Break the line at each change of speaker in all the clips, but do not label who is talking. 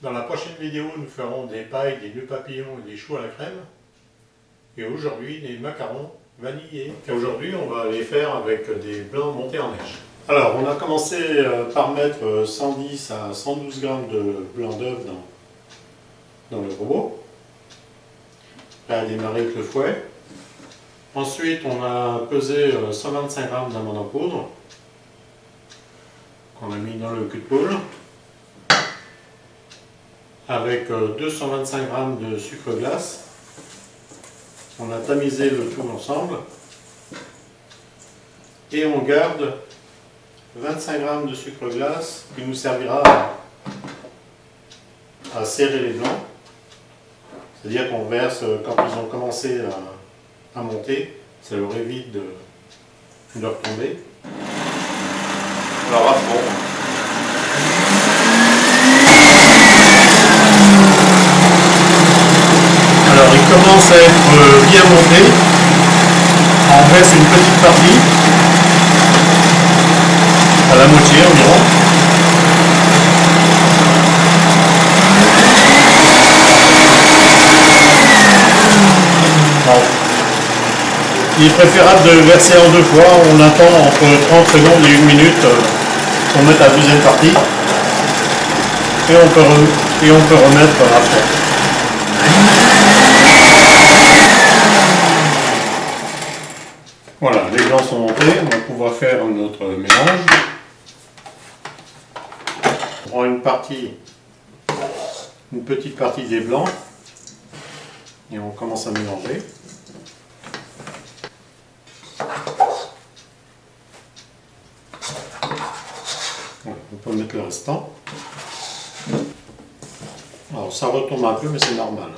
Dans la prochaine vidéo, nous ferons des pailles, des nœuds papillons et des choux à la crème. Et aujourd'hui, des macarons vanillés. Aujourd'hui, on va les faire avec des blancs montés en neige. Alors, on a commencé par mettre 110 à 112 grammes de blanc d'œuf dans le robot. Là, à démarrer avec le fouet. Ensuite, on a pesé 125 grammes d'amandes en poudre qu'on a mis dans le cul de poule, avec 225 g de sucre glace. On a tamisé le tout ensemble et on garde 25 g de sucre glace qui nous servira à serrer les blancs. C'est-à-dire qu'on verse quand ils ont commencé à monter, ça leur évite de retomber. Alors à fond. Alors il commence à être bien monté. On verse une petite partie, à la moitié environ. Bon. Il est préférable de verser en deux fois. On attend entre 30 secondes et 1 minute pour mettre la deuxième partie. Et on peut remettre après. Voilà, les blancs sont montés, on va pouvoir faire notre mélange. On prend une petite partie des blancs et on commence à mélanger. Voilà, on peut mettre le restant. Alors ça retombe un peu, mais c'est normal.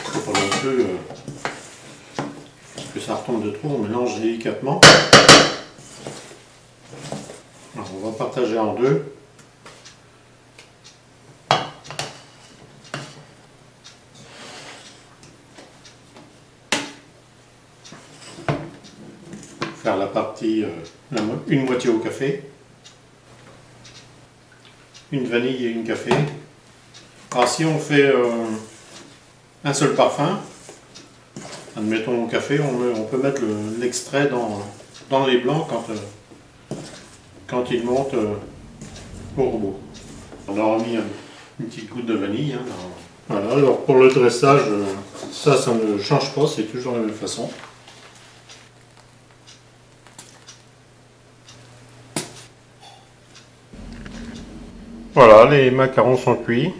Faut pas non plus que ça retombe de trop, on mélange délicatement. Alors, on va partager en deux. Faire la partie, une moitié au café, une vanille et une café. Alors si on fait un seul parfum, admettons au café, on peut mettre l'extrait dans les blancs quand ils montent au robot. On aura mis une petite goutte de vanille. Hein, voilà, alors pour le dressage, ça ne change pas, c'est toujours la même façon. Voilà, les macarons sont cuits.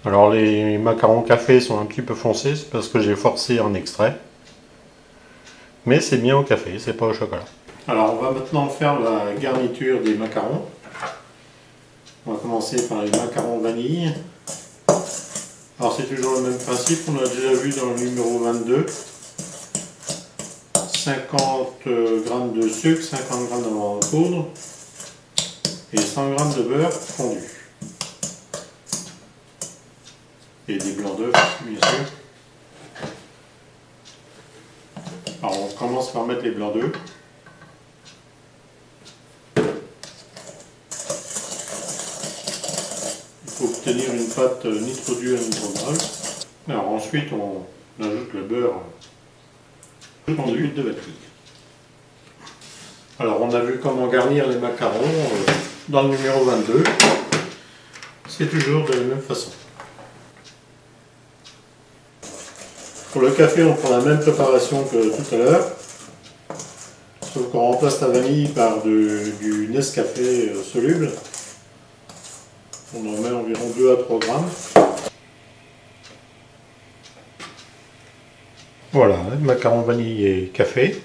Alors les macarons café sont un petit peu foncés, c'est parce que j'ai forcé en extrait. Mais c'est bien au café, c'est pas au chocolat. Alors on va maintenant faire la garniture des macarons. On va commencer par les macarons vanille. Alors c'est toujours le même principe, on a déjà vu dans le numéro 22. 50 g de sucre, 50 g d'amande en poudre et 100 g de beurre fondu. Et des blancs d'œufs, bien sûr. Alors on commence par mettre les blancs d'œufs. Il faut obtenir une pâte ni trop dure ni trop molle. Alors ensuite on ajoute le beurre en huile de vanille. Alors on a vu comment garnir les macarons dans le numéro 22. C'est toujours de la même façon. Pour le café, on prend la même préparation que tout à l'heure, sauf qu'on remplace la vanille par du Nescafé soluble. On en met environ 2 à 3 grammes. Voilà, macarons vanille et café.